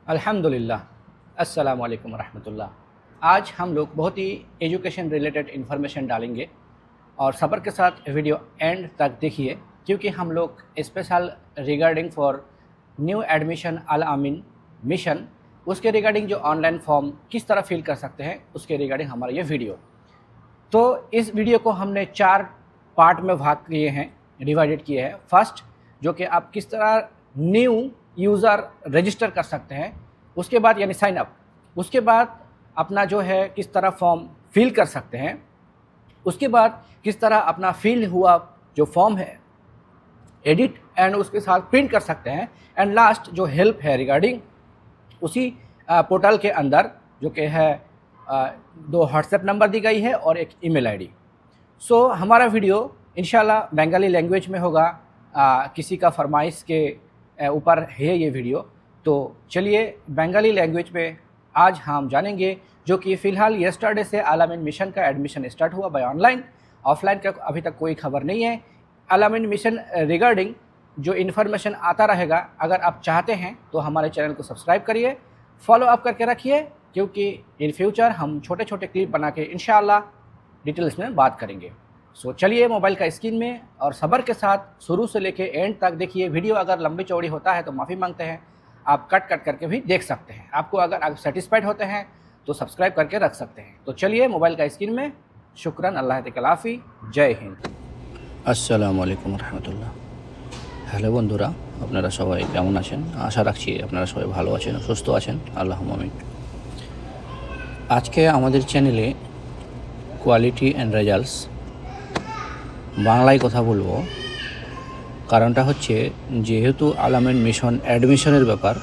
अल्हम्दुलिल्लाह। अस्सलामु अलैकुम रहमतुल्लाह। आज हम लोग बहुत ही एजुकेशन रिलेटेड इन्फॉर्मेशन डालेंगे और सब्र के साथ वीडियो एंड तक देखिए, क्योंकि हम लोग special regarding for new admission Al Ameen Mission, उसके रिगार्डिंग जो ऑनलाइन फॉर्म किस तरह फिल कर सकते हैं उसके रिगार्डिंग हमारा ये वीडियो। तो इस वीडियो को हमने 4 पार्ट में भाग किए हैं, डिवाइडेड किए हैं। फर्स्ट, जो कि आप किस तरह न्यू यूज़र रजिस्टर कर सकते हैं, उसके बाद यानी साइन अप, उसके बाद अपना जो है किस तरह फॉर्म फिल कर सकते हैं, उसके बाद किस तरह अपना फिल हुआ जो फॉर्म है एडिट एंड उसके साथ प्रिंट कर सकते हैं, एंड लास्ट जो हेल्प है रिगार्डिंग उसी पोर्टल के अंदर, जो कि है 2 व्हाट्सएप नंबर दी गई है और एक ईमेल आईडी। सो हमारा वीडियो इंशाल्लाह बंगाली लैंग्वेज में होगा, किसी का फरमाइश के ऊपर है ये वीडियो। तो चलिए बंगाली लैंग्वेज में आज हम जानेंगे, जो कि फ़िलहाल येस्टरडे से अल अमीन मिशन का एडमिशन स्टार्ट हुआ बाय ऑनलाइन। ऑफलाइन का अभी तक कोई खबर नहीं है। अल अमीन मिशन रिगार्डिंग जो इन्फॉर्मेशन आता रहेगा, अगर आप चाहते हैं तो हमारे चैनल को सब्सक्राइब करिए, फॉलो अप करके रखिए, क्योंकि इन फ्यूचर हम छोटे छोटे क्लिप बना के इंशाल्लाह डिटेल्स में बात करेंगे। सो चलिए मोबाइल का स्क्रीन में और सब्र के साथ शुरू से लेके एंड तक देखिए। वीडियो अगर लंबी चौड़ी होता है तो माफ़ी मांगते हैं, आप कट करके भी देख सकते हैं। आपको अगर आप सेटिस्फाइड होते हैं तो सब्सक्राइब करके रख सकते हैं। तो चलिए मोबाइल का स्क्रीन में। शुक्रान, अल्लाह तआला, जय हिंद। আসসালামু আলাইকুম রহমতুল্লাহ। হ্যালো বন্ধুরা, আপনারা সবাই কেমন আছেন? আশা রাখছি আপনারা সবাই ভালো আছেন, সুস্থ আছেন, আল্লাহুম্মা আমিন। আজকে আমাদের চ্যানেলে কোয়ালিটি অ্যান্ড রেজাল্টস বাংলায় কথা বলবো। কারণটা হচ্ছে, যেহেতু আল আমিন মিশন অ্যাডমিশনের ব্যাপার,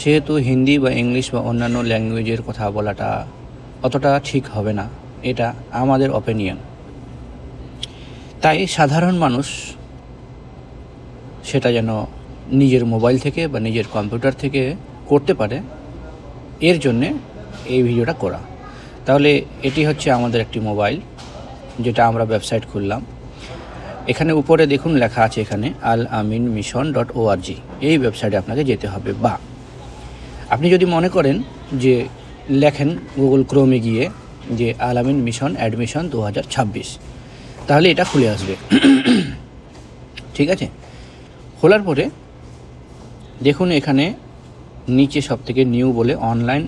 সেহেতু হিন্দি বা ইংলিশ বা অন্যান্য ল্যাঙ্গুয়েজের কথা বলাটা অতটা ঠিক হবে না, এটা আমাদের অপিনিয়ন। তাই সাধারণ মানুষ সেটা যেন নিজের মোবাইল থেকে বা নিজের কম্পিউটার থেকে করতে পারে, এর জন্যে এই ভিডিওটা করা। তাহলে এটি হচ্ছে আমাদের একটি মোবাইল, যেটা আমরা ওয়েবসাইট খুললাম। এখানে উপরে দেখুন লেখা আছে, এখানে alaminmission.org, এই ওয়েবসাইটে আপনাকে যেতে হবে। বা আপনি যদি মনে করেন যে লেখেন গুগল ক্রোমে গিয়ে যে আল আমিন মিশন অ্যাডমিশন 2026, তাহলে এটা খুলে আসবে। ঠিক আছে, খোলার পরে দেখুন এখানে নিচে সবথেকে নিউ বলে online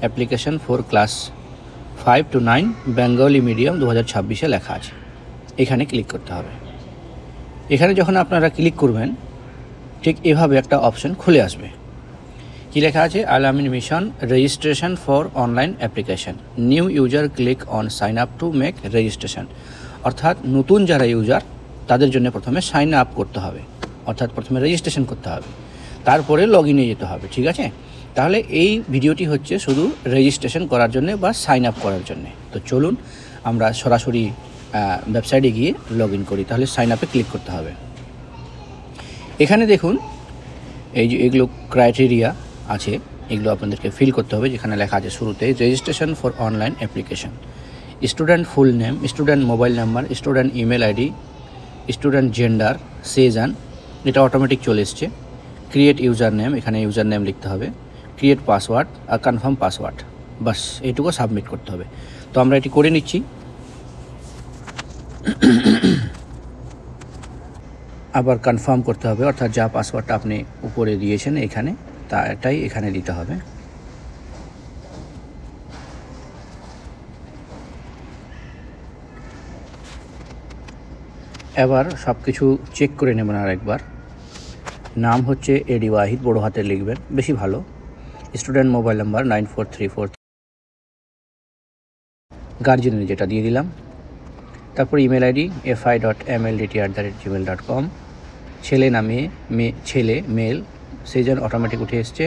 application for class 5 to 9 Bengali medium 2026 লেখা আছে। এখানে ক্লিক করতে হবে। এখানে যখন আপনারা ক্লিক করবেন, ঠিক এভাবে একটা অপশন খুলে আসবে। কি লেখা আছে? Al Ameen mission registration for online application, new user click on sign up to make registration. অর্থাৎ নতুন যারা ইউজার তাদের জন্য প্রথমে সাইন আপ করতে হবে, অর্থাৎ প্রথমে রেজিস্ট্রেশন করতে হবে, তারপরে লগ ইনে যেতে হবে। ঠিক আছে, তাহলে এই ভিডিওটি হচ্ছে শুধু রেজিস্ট্রেশন করার জন্য বা সাইন আপ করার জন্য। তো চলুন আমরা সরাসরি ওয়েবসাইটে গিয়ে লগ ইন করি। তাহলে সাইন আপে ক্লিক করতে হবে। এখানে দেখুন এই যে এগুলো ক্রাইটেরিয়া আছে, এগুলো আপনাদেরকে ফিল করতে হবে। যেখানে লেখা আছে শুরুতে registration for online application, student full name, student mobile number, student email ID, student gender, session, এটা অটোমেটিক চলে এসছে। ক্রিয়েট ইউজার নেম, এখানে ইউজার নেম লিখতে হবে, ক্রিয়েট পাসওয়ার্ড আর কনফার্ম পাসওয়ার্ড, বাস এইটুকু সাবমিট করতে হবে। তো আমরা এটি করে নিচ্ছি। আবার কনফার্ম করতে হবে, অর্থাৎ যা পাসওয়ার্ডটা আপনি উপরে দিয়েছেন এখানে, তা এটাই এখানে দিতে হবে। এবার সব কিছু চেক করে নেবেন আরেকবার। নাম হচ্ছে এডি ওয়াহিদ, বড় হাতে লিখবেন, বেশি ভালো। স্টুডেন্ট মোবাইল নাম্বার 9434, গার্জেনের যেটা দিয়ে দিলাম। তারপর ইমেল আইডি fi.mldt@gmail.com, ছেলে না মেয়ে, ছেলে মেল, সেজন অটোমেটিক উঠে এসছে।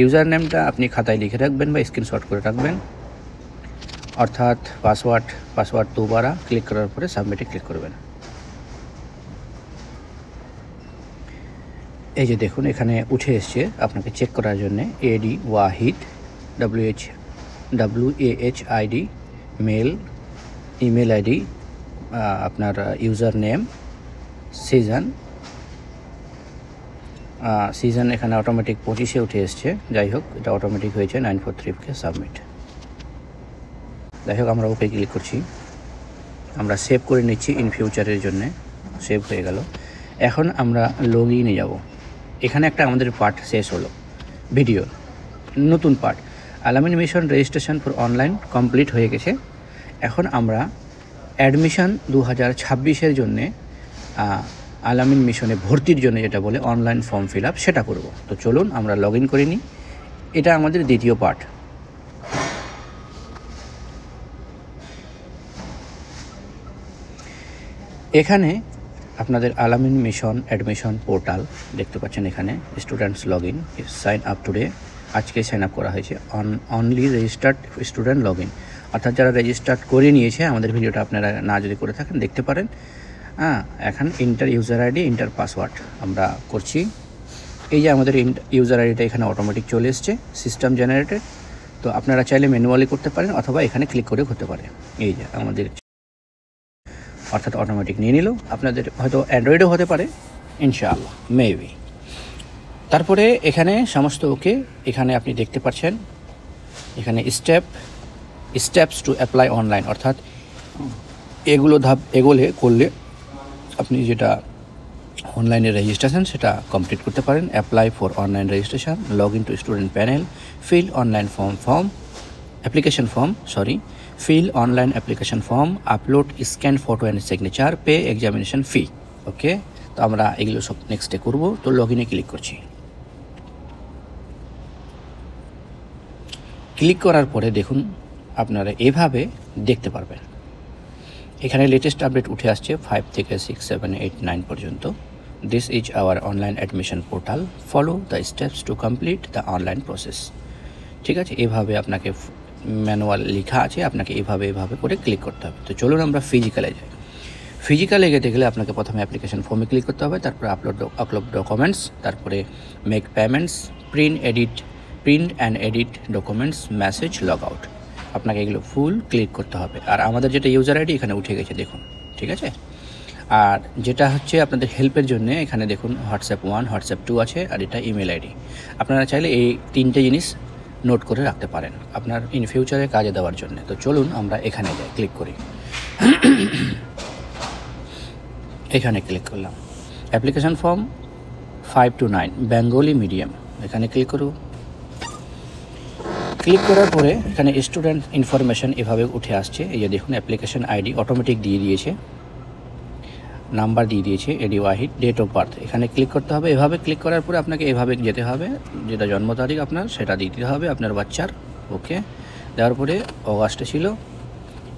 ইউজার নেমটা আপনি খাতায় লিখে রাখবেন বা স্ক্রিনশট করে রাখবেন, অর্থাৎ পাসওয়ার্ড দুবারা ক্লিক করার পরে সাবমিটে ক্লিক করবেন। এই যে দেখুন এখানে উঠে এসছে আপনাকে চেক করার জন্য এডি Wahid, WAHID, male, email ID, আপনার ইউজার নেম, সিজন, সিজন এখানে অটোমেটিক 25-এ উঠে এসছে। যাই হোক, এটা অটোমেটিক হয়েছে 943কে সাবমিট। যাই হোক, আমরা ওকে ক্লিক করছি, আমরা সেভ করে নিচ্ছি ইন ফিউচারের জন্যে। সেভ হয়ে গেল। এখন আমরা লগ ইনে যাব। এখানে একটা আমাদের পার্ট শেষ হলো, ভিডিও নতুন পার্ট। আলামিন mission registration for online complete হয়ে গেছে। এখন আমরা অ্যাডমিশন 2026-এর জন্যে আলামিন মিশনে ভর্তির জন্য যেটা বলে অনলাইন ফর্ম ফিল আপ, সেটা করব। তো চলুন আমরা লগ ইন করে নিই। এটা আমাদের দ্বিতীয় পার্ট। এখানে আপনাদের আলামিন মিশন অ্যাডমিশন পোর্টাল দেখতে পাচ্ছেন। এখানে students log in, sign up today, আজকে সাইন আপ করা হয়েছে। Only registered student log in, অর্থাৎ যারা রেজিস্টার্ড করে নিয়েছে, আমাদের ভিডিওটা আপনারা না যদি করে থাকেন দেখতে পারেন। এখন inter user ID, inter password আমরা করছি। এই যে আমাদের ইউজার আইডিটা এখানে অটোমেটিক চলে এসছে, সিস্টেম জেনারেটেড। তো আপনারা চাইলে ম্যানুয়ালি করতে পারেন অথবা এখানে ক্লিক করে হতে পারে। এই যে আমাদের অর্থাৎ অটোমেটিক নিয়ে নিল। আপনাদের হয়তো অ্যান্ড্রয়েডও হতে পারে, ইনশাআল্লাহ, মেবি। তারপরে এখানে সমস্ত ওকে। এখানে আপনি দেখতে পাচ্ছেন এখানে স্টেপস টু অ্যাপ্লাই অনলাইন, অর্থাৎ এগুলো ধাপ করলে আপনি যেটা অনলাইনে রেজিস্ট্রেশন সেটা কমপ্লিট করতে পারেন। Apply for online registration, log in to student panel, fill online fill online application form, upload scan photo and signature, pay examination fee। ওকে, তো আমরা এগুলো সব নেক্সটে করব। তো লগ ইনে ক্লিক করছি। ক্লিক করার পরে দেখুন আপনারা এভাবে দেখতে পারবেন। এখানে লেটেস্ট আপডেট উঠে আসছে 5 থেকে 6, 7, 8, 9 পর্যন্ত। This is our online admission portal, follow the steps to complete the online process. ঠিক আছে, এভাবে আপনাকে ম্যানুয়াল লেখা আছে, আপনাকে এভাবে করে ক্লিক করতে হবে। তো চলুন আমরা ফিজিক্যালে যাই। ফিজিক্যালে যেতে গেলে আপনাকে প্রথমে অ্যাপ্লিকেশন ফর্মে ক্লিক করতে হবে, তারপরে আপলোড ডকুমেন্টস, তারপরে make payments, print and edit documents, message, log out. আপনাকে এগুলো ফুল ক্লিক করতে হবে। আর আমাদের যেটা ইউজার আইডি এখানে উঠে গেছে দেখুন, ঠিক আছে। আর যেটা হচ্ছে আপনাদের হেল্পের জন্য এখানে দেখুন হোয়াটসঅ্যাপ 1, হোয়াটসঅ্যাপ 2 আছে, আর এটা ইমেল আইডি। আপনারা চাইলে এই 3টে জিনিস নোট করে রাখতে পারেন আপনার ইন ফিউচারে কাজে দেওয়ার জন্য। তো চলুন আমরা এখানে যাই, ক্লিক করি। এখানে ক্লিক করলাম, application form 5 to 9 Bengali medium, এখানে ক্লিক করুন। ক্লিক করার পরে এখানে স্টুডেন্ট ইনফরমেশন এভাবে উঠে আসছে। এই যে দেখুন অ্যাপ্লিকেশন আইডি অটোমেটিক দিয়ে দিয়েছে, নাম্বার দিয়ে দিয়েছে, এডি ওয়াহিদ, ডেট অফ বার্থ। এখানে ক্লিক করতে হবে। এভাবে ক্লিক করার পরে আপনাকে এভাবে যেতে হবে, যেটা জন্ম তারিখ আপনার সেটা দিতে হবে আপনার বাচ্চার। ওকে, দেওয়ার পরে অগাস্টে ছিল।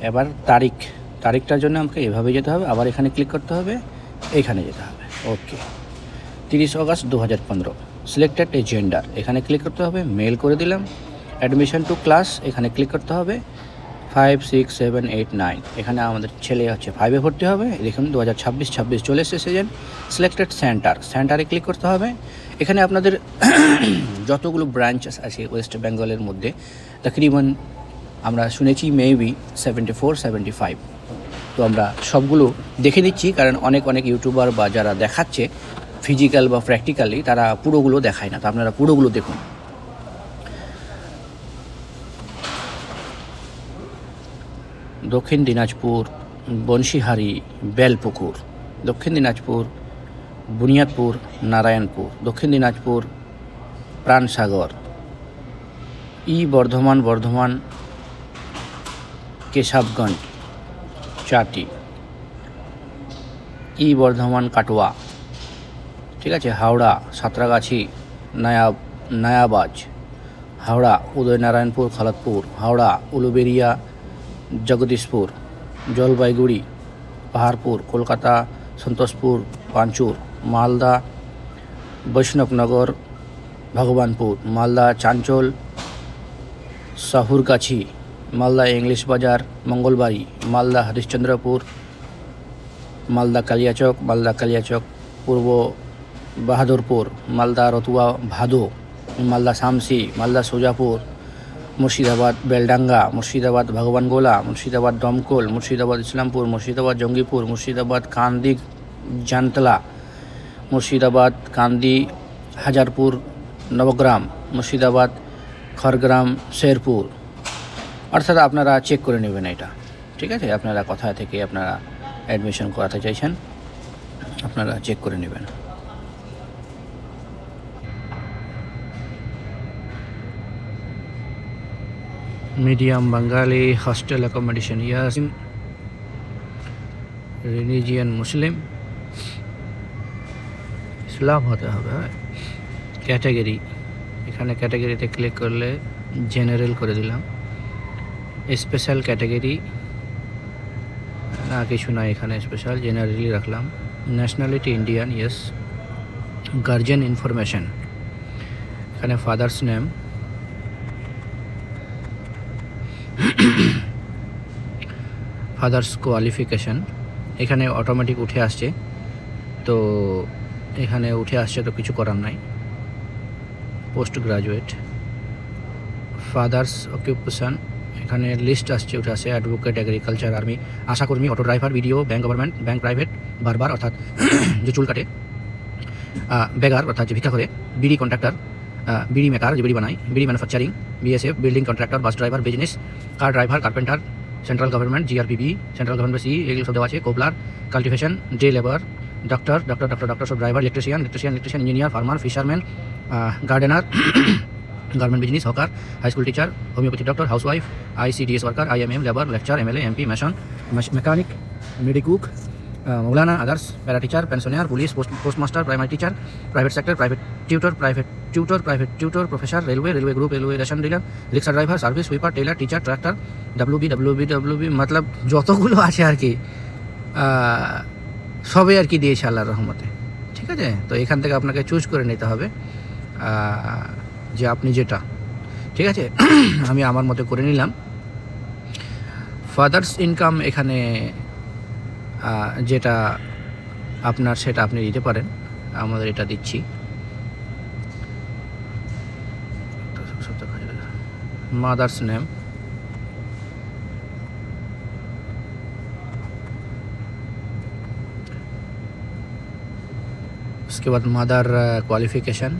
এবার তারিখটার জন্য আমাকে এভাবে যেতে হবে, আবার এখানে ক্লিক করতে হবে, এইখানে যেতে হবে। ওকে, 30 অগাস্ট 2015। সিলেক্টেড এ জেন্ডার, এখানে ক্লিক করতে হবে, মেল করে দিলাম। অ্যাডমিশন টু ক্লাস, এখানে ক্লিক করতে হবে। 5, 6, 7, 8, 9, এখানে আমাদের ছেলে হচ্ছে 5-এ ভর্তি হবে। দেখুন 2026 চলে এসেছে সিজন। সিলেক্টেড সেন্টারে ক্লিক করতে হবে। এখানে আপনাদের যতগুলো ব্রাঞ্চ আছে ওয়েস্ট বেঙ্গলের মধ্যে তকরিবান আমরা শুনেছি মেবি 74, 75। তো আমরা সবগুলো দেখে নিচ্ছি, কারণ অনেক ইউটিউবার বা যারা দেখাচ্ছে ফিজিক্যাল বা প্র্যাকটিক্যালি, তারা পুরোগুলো দেখায় না। তো আপনারা পুরোগুলো দেখুন। দক্ষিণ দিনাজপুর, বনশিহারি, বেলপুকুর, দক্ষিণ দিনাজপুর, বুনিয়াদপুর, নারায়ণপুর, দক্ষিণ দিনাজপুর, প্রাণসাগর, বর্ধমান, কেশবগঞ্জ, চাটি, বর্ধমান, কাটোয়া, ঠিক আছে, হাওড়া, সাঁতরাগাছি, নায়াবাজ, হাওড়া, উদয়নারায়ণপুর, খড়গপুর, হাওড়া, উলুবেড়িয়া, জগদীশপুর, জলপাইগুড়ি, পাহাড়পুর, কলকাতা, সন্তোষপুর, পাঁচুর, মালদা, বৈষ্ণবনগর, ভগবানপুর, মালদা, চাঞ্চল, সাহুরগাছি, মালদা, ইংলিশ বাজার, মঙ্গলবাড়ি, মালদা, হরিশ্চন্দ্রপুর, মালদা, কালিয়াচক, পূর্ব বাহাদুরপুর, মালদা, রতুয়া, ভাদো, মালদা, শামসি, মালদা, সোজাপুর, মুর্শিদাবাদ, বেলডাঙ্গা, মুর্শিদাবাদ, ভগবানগোলা, মুর্শিদাবাদ, দমকল, মুর্শিদাবাদ, ইসলামপুর, মুর্শিদাবাদ, জঙ্গিপুর, মুর্শিদাবাদ, কান্দি, জানতলা, মুর্শিদাবাদ, কান্দি, হাজারপুর, নবগ্রাম, মুর্শিদাবাদ, খড়গ্রাম, শেরপুর, অর্থাৎ আপনারা চেক করে নেবেন এটা। ঠিক আছে, আপনারা কোথা থেকে আপনারা অ্যাডমিশন করাতে চাইছেন আপনারা চেক করে নেবেন। মিডিয়াম বাঙালি, হস্টেল অ্যাকোমোডেশন ইয়াস, রিলিজিয়ান মুসলিম, ইসলাম হতে হবে। ক্যাটাগরি, এখানে ক্যাটাগরিতে ক্লিক করলে জেনারেল করে দিলাম। স্পেশাল ক্যাটাগরি না, কিছু না, এখানে স্পেশাল, জেনারেলি রাখলাম। Nationality Indian, yes. Guardian information, এখানে ফাদার্স নেম, ফাদার্স কোয়ালিফিকেশন, এখানে অটোমেটিক উঠে আসছে, তো এখানে উঠে আসছে তো কিছু করার নাই। পোস্ট গ্রাজুয়েট, ফাদার্স অকুপেশন, এখানে লিস্ট আসছে, উঠে আসছে অ্যাডভোকেট, এগ্রিকালচার, আর্মি, আশাকর্মী, auto driver, BDO, bank government, bank private, বারবার অর্থাৎ যে চুল কাটে, বেগার অর্থাৎ যে ভিক্ষা করে, বিডি কন্ট্রাক্টর, বিডি মেকার যে বিডি বানায়, bidi manufacturing, BSF, building contractor, bus driver, business, car driver, carpenter, central government, GRPB, central government C, এগুলো সব দেওয়া আছে। Cobbler, cultivation, day labour, doctor, সব driver, electrician, engineer, farmer, fisherman, gardener, garment business, hawker, high school teacher, homeopathy doctor, housewife, ICDS worker, IMM, labour, lecture, MLA, MP, mason, mechanic, মেডিকুক, maulana, others, para teacher, pensioner, police, postmaster, primary teacher, private sector, private tutor, professor, railway group, railway ration dealer, rickshaw driver, service sweeper, tailor, teacher, tractor, WB, মতলব যতগুলো আছে আর কি, সবই আর কি দিয়েছে আল্লাহর রহমতে। ঠিক আছে, তো এখান থেকে আপনাকে চুজ করে নিতে হবে যে আপনি যেটা, ঠিক আছে। আমি আমার মতো করে নিলাম। ফাদার্স ইনকাম, এখানে যেটা আপনার সেটা আপনি দিতে পারেন, আমাদের এটা দিচ্ছি। মাদার্স নেম, उसके बाद mother qualification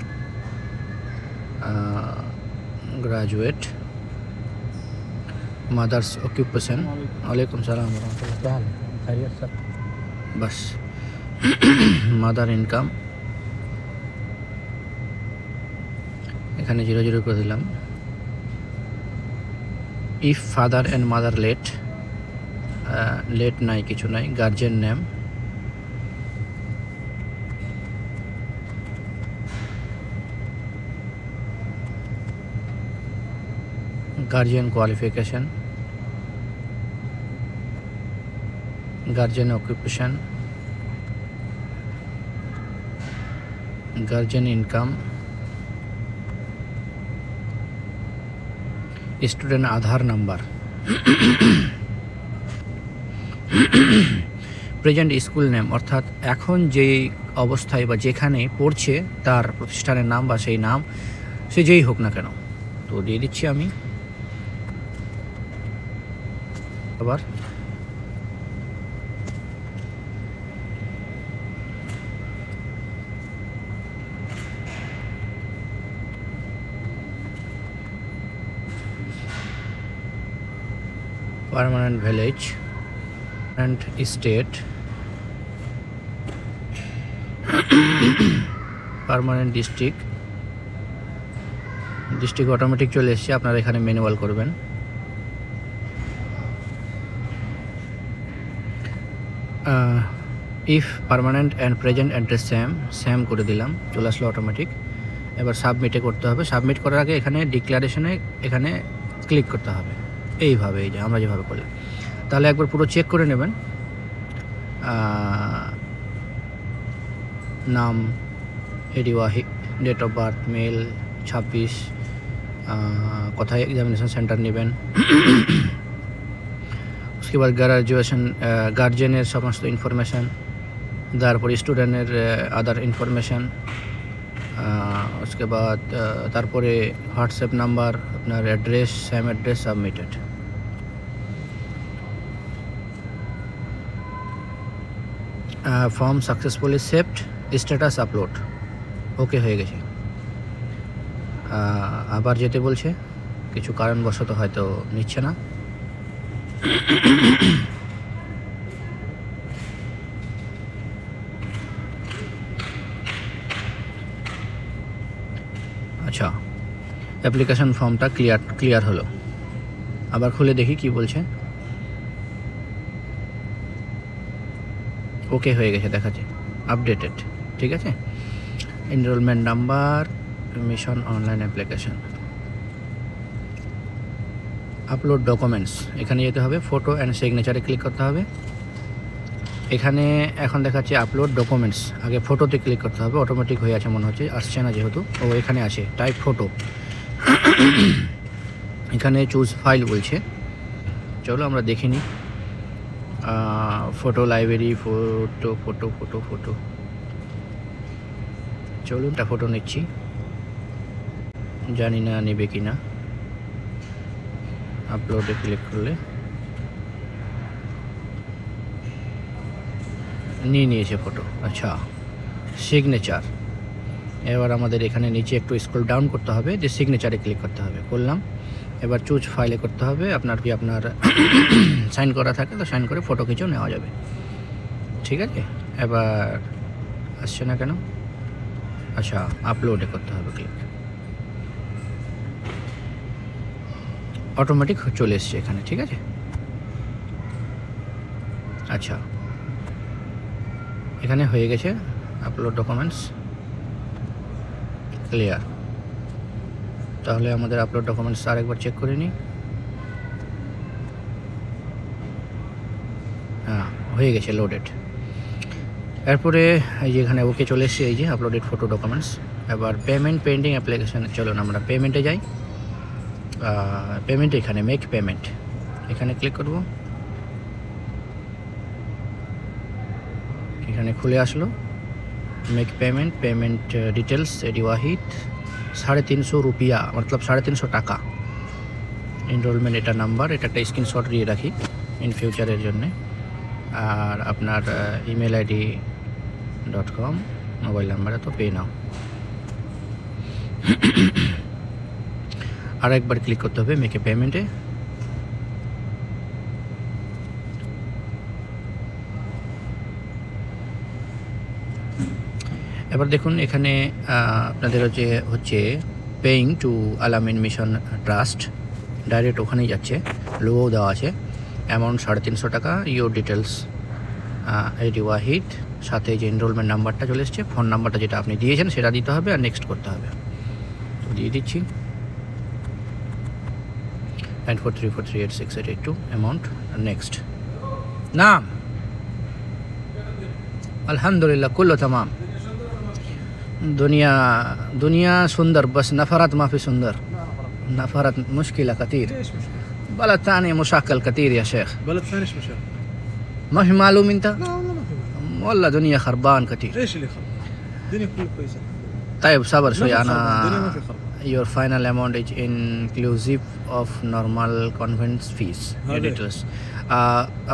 graduate, mother's occupation, वालेकुम सलाम वरहमतुल्लाह, क्या हाल है, खैरियत सर, बस। मदर इनकाम এখানে 00 করে দিলাম। If father and mother late নাই, কিছু নাই। Guardian name, guardian qualification, guardian occupation, guardian income, student Aadhaar number, present school name, অর্থাৎ এখন যে অবস্থায় বা যেখানে পড়ছে তার প্রতিষ্ঠানের নাম বা সেই নাম, সে যেই হোক না কেন, তো দিয়ে দিচ্ছি আমি। আবার permanent village and state, permanent district automatic চলে এসছে, আপনারা এখানে ম্যানুয়াল করবেন। If permanent and present address same করে দিলাম, চলে আসলো অটোমেটিক। এবার সাবমিটে করতে হবে। সাবমিট করার আগে এখানে ডিক্লারেশনে এখানে ক্লিক করতে হবে, এইভাবে, এই যে আমরা যেভাবে করলাম। তাহলে একবার পুরো চেক করে নেবেন। নাম এডি Wahid, date of birth male, 26, কোথায় এক্সামিনেশন সেন্টার নেবেন। उसके बाद ग्रेजुएशन, गार्जियन समस्त इनफरमेशन, तारपर स्टूडेंटर आदार इनफरमेशन, उसके बाद तारपरे व्हाट्सएप नम्बर, अपनार address, same address submitted. Form successfully saved, status upload, okay हो गए। আবার যেতে বলছে, কিছু কারণবশত হয়তো নিচ্ছে না। আচ্ছা, অ্যাপ্লিকেশন ফর্মটা ক্লিয়ার হলো। আবার খুলে দেখি কি বলছে। ওকে হয়ে গেছে দেখাচ্ছে, আপডেটেড। ঠিক আছে, enrolment number, mission online application, upload documents, এখানে যেতে হবে, ফটো অ্যান্ড সিগনেচারে ক্লিক করতে হবে। এখানে এখন দেখাচ্ছে আপলোড ডকুমেন্টস, আগে ফটোতে ক্লিক করতে হবে, অটোমেটিক হয়ে আছে মনে হচ্ছে, আসছে না যেহেতু। ও এখানে আছে টাইপ ফটো, এখানে চুজ ফাইল বলছে। চলো আমরা দেখে নিই। Photo library, photo photo photo photo চলুন, একটা ফটো নিচ্ছি, জানি না নেবে কি না। আপলোডে ক্লিক করলে নিয়েছে ফটো। আচ্ছা, সিগনেচার। এবার আমাদের এখানে নিচে একটু স্ক্রল ডাউন করতে হবে, যে সিগনেচারে ক্লিক করতে হবে। করলাম, এবার চুজ ফাইলে করতে হবে। আপনার সাইন করা থাকে তো সাইন করে ফটো খিঁচেও নেওয়া যাবে। ঠিক আছে, এবার আসছে না কেন? আচ্ছা, আপলোডে করতে হবে ক্লিক, অটোমেটিক চলে এসছে এখানে। ঠিক আছে, আচ্ছা এখানে হয়ে গেছে আপলোড ডকুমেন্টস ক্লিয়ার। তাহলে আমাদের আপলোড ডকুমেন্টস আরেকবার চেক করে নিই। হ্যাঁ, হয়ে গেছে লোডেড। এরপরে এই যে এখানে ওকে চলে এসছে, এই যে আপলোডেড ফটো ডকুমেন্টস। এবার পেমেন্ট পেন্ডিং অ্যাপ্লিকেশান, চলুন আমরা পেমেন্টে যাই। পেমেন্ট এখানে মেক পেমেন্ট, এখানে ক্লিক করব। এখানে খুলে আসলো মেক পেমেন্ট, পেমেন্ট ডিটেলস, এডি ওয়াহিদ 350 রুপিয়া, মতলব 350 টাকা। এনরোলমেন্ট এটা নাম্বার, এটা একটা স্ক্রিনশট দিয়ে রাখি ইন ফিউচারের জন্যে। আর আপনার ইমেল ID.com মোবাইল নাম্বারে তো পে নাও। আর একবার ক্লিক করতে হবে মেকে পেমেন্টে। এবার দেখুন এখানে আপনাদের হচ্ছে paying two Al Ameen mission trust, direct ওখানেই যাচ্ছে, লোগো দেওয়া আছে, অ্যামাউন্ট 350 টাকা, ইউর ডিটেলস এডি ওয়াহিদ, সাথে যে এনরোলমেন্ট নাম্বারটা চলে এসছে, ফোন নাম্বারটা যেটা আপনি দিয়েছেন সেটা দিতে হবে, আর নেক্সট করতে হবে। তো দিয়ে দিচ্ছি 9434386882 অ্যামাউন্ট, নেক্সট। নাম আলহামদুলিল্লাহ কুল্লু তামাম। दुनिया सुंदर, बस नफरत माफी सुंदर, नफरत मुश्किल कतीर, बलद ثاني مشاكل كثير يا شيخ. بلد ثاني ايش مشاكل؟ ما في معلوم انت؟ لا والله ما في معلوم. والله دنيا خربان كثير. ايش اللي خربان؟ الدنيا كلها كويسه. طيب صبر شوي، الدنيا انا ما في خربان. your final amount is inclusive of normal conveyance fees details.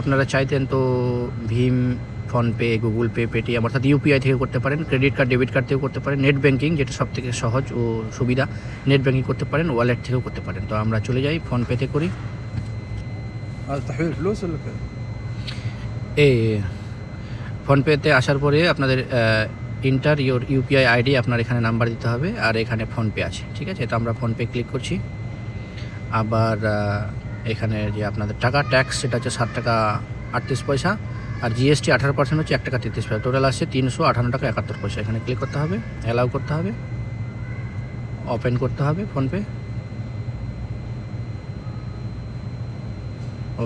আপনারা চাইতেন তো ভীম, ফোনপে, গুগল পে, পেটিএম অর্থাৎ ইউপিআই থেকে করতে পারেন, ক্রেডিট কার্ড, ডেবিট কার্ড থেকেও করতে পারেন, নেট ব্যাঙ্কিং যেটা সবথেকে সহজ ও সুবিধা, নেট ব্যাঙ্কিং করতে পারেন, ওয়ালেট থেকেও করতে পারেন। তো আমরা চলে যাই ফোনপেতে করি। هذا تحويل فلوس ولا كذا؟ এই ফোনপেতে আসার পরে আপনাদের ইন্টার ইউর ইউপিআই আইডি, আপনার এখানে নাম্বার দিতে হবে, আর এখানে ফোনপে আছে। ঠিক আছে, তো আমরা ফোনপে ক্লিক করছি। আবার এখানে যে আপনাদের টাকা ট্যাক্স, সেটা হচ্ছে 7 টাকা 38 পয়সা, আর জিএসটি 18% হচ্ছে 1 টাকা 33 পয়সা, টোটাল আসছে 358 টাকা 71 পয়সা। এখানে ক্লিক করতে হবে, অ্যালাউ করতে হবে, ওপেন করতে হবে ফোনপে।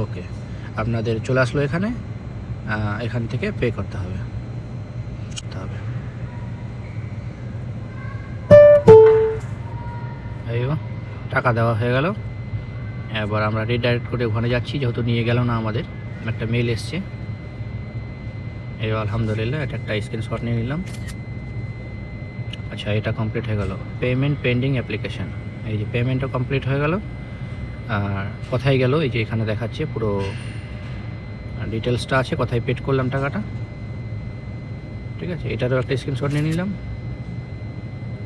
ওকে, আপনাদের চলে আসলো এখানে, এখান থেকে পে করতে হবে। এই টাকা দেওয়া হয়ে গেল। এবার আমরা রিডাইরেক্ট করে ওখানে যাচ্ছি, যেহেতু নিয়ে গেল না আমাদের, একটা মেল এসছে। এই আলহামদুলিল্লাহ, এটা একটা স্ক্রিনশট নিয়ে নিলাম। আচ্ছা, এটা কমপ্লিট হয়ে গেল। পেমেন্ট পেন্ডিং অ্যাপ্লিকেশান, এই যে পেমেন্টও কমপ্লিট হয়ে গেল। আর কোথায় গেল, এই যে এখানে দেখাচ্ছে পুরো ডিটেলসটা আছে, কোথায় পেড করলাম টাকাটা। ঠিক আছে, এটারও একটা স্ক্রিনশট নিয়ে নিলাম।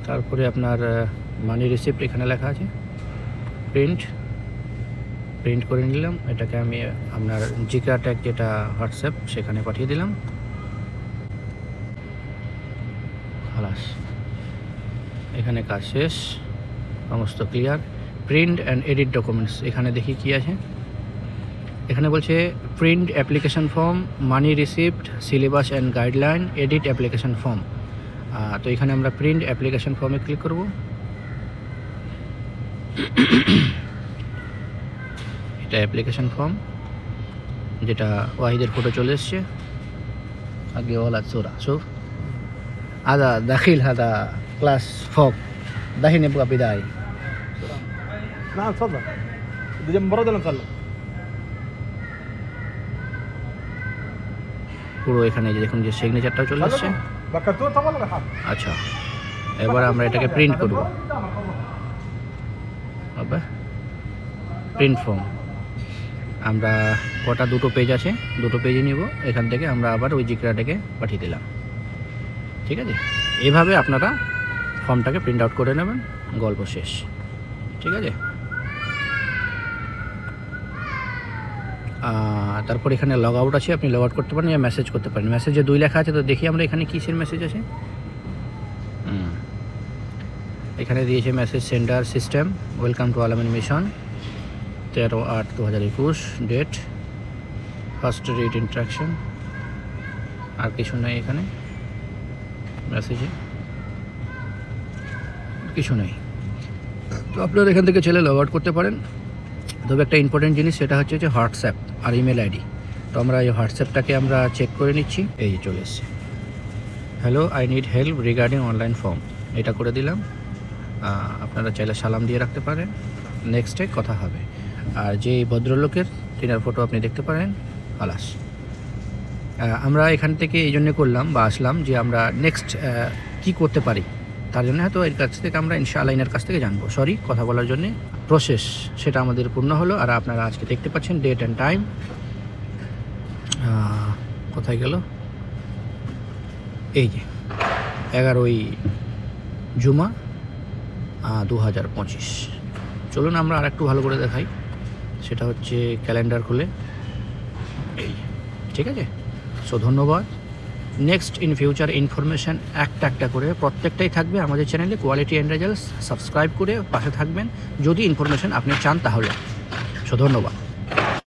তারপরে আপনার মানি রিসিপ্ট এখানে লেখা আছে, প্রিন্ট করে নিলাম। এটাকে আমি আপনার জিকা ট্যাগ যেটা হোয়াটসঅ্যাপ সেখানে পাঠিয়ে দিলাম। খালাস, এখানে কাজ শেষ, সমস্ত clear. Print and edit documents, এখানে দেখি কি আছে। এখানে বলছে print application form, money receipt, syllabus and guideline, edit application form. তো এখানে আমরা প্রিন্ট অ্যাপ্লিকেশন ফর্মে ক্লিক করব। এটা অ্যাপ্লিকেশন ফর্ম, যেটা ওয়াহিদের ফটো চলে এসছে। আগে ওলা সোরা شوف هذا دخيل هذا كلاس فوق دحين يبغى بداية. نعم تفضل. بدي جنب برد ولا مخلل؟ পুরো এখানে যে দেখুন যে সিগনেচারটাও চলে আসছে। بكرتون طبعا ولا حاجة؟ আচ্ছা, এবার আমরা এটাকে প্রিন্ট করব। আবার প্রিন্ট ফর্ম, আমরা কটা দুটো পেজ আছে, দুটো পেজে নিব। এখান থেকে আমরা আবার ওই জিকরাটাকে পাঠিয়ে দিলাম। ঠিক আছে, এভাবে আপনারা ফর্মটাকে প্রিন্ট আউট করে নেবেন, গল্প শেষ। ঠিক আছে, তারপর এখানে লগ আউট আছে, আপনি লগ আউট করতে পারেন, মেসেজ করতে পারেন। মেসেজে 2 লেখা আছে, তো দেখি আমরা এখানে কিসের মেসেজ আছে। এখানে দিয়েছে message sender system, welcome to Al Ameen mission, 13/8/2021, date, first read instruction. আর কিছু নেই এখানে মেসেজে, কিছু নেই। তো আপনারা এখান থেকে ছেলে লগ আউট করতে পারেন। তবে একটা ইম্পর্টেন্ট জিনিস, সেটা হচ্ছে যে হোয়াটসঅ্যাপ আর ইমেল আইডি। তো আমরা এই হোয়াটসঅ্যাপটাকে আমরা চেক করে নিচ্ছি। এই যে চলে এসছে, hello I need help regarding online form, এটা করে দিলাম। আপনারা চাইলে সালাম দিয়ে রাখতে পারেন, নেক্সটে কথা হবে। আর যে ভদ্রলোকের তিনার ফটো আপনি দেখতে পারেন। খালাস, আমরা এখান থেকে এই জন্য করলাম বা আসলাম যে আমরা নেক্সট কি করতে পারি, তার জন্য হয়তো এর কাছ থেকে আমরা ইনশাআল্লাহ এর কাছ থেকে জানবো। সরি, কথা বলার জন্যে। প্রসেস সেটা আমাদের পূর্ণ হলো। আর আপনারা আজকে দেখতে পাচ্ছেন ডেট অ্যান্ড টাইম। কোথায় গেল, এই যে 11ই জুমা 2025। চলুন আমরা আর একটু ভালো করে দেখাই, সেটা হচ্ছে ক্যালেন্ডার খুলে। এই, ঠিক আছে। সো ধন্যবাদ। নেক্সট ইন ফিউচার ইনফরমেশান একটা করে প্রত্যেকটাই থাকবে আমাদের চ্যানেলে। কোয়ালিটি অ্যান্ড রেজাল্টস সাবস্ক্রাইব করে পাশে থাকবেন যদি ইনফরমেশান আপনি চান তাহলে। সো ধন্যবাদ।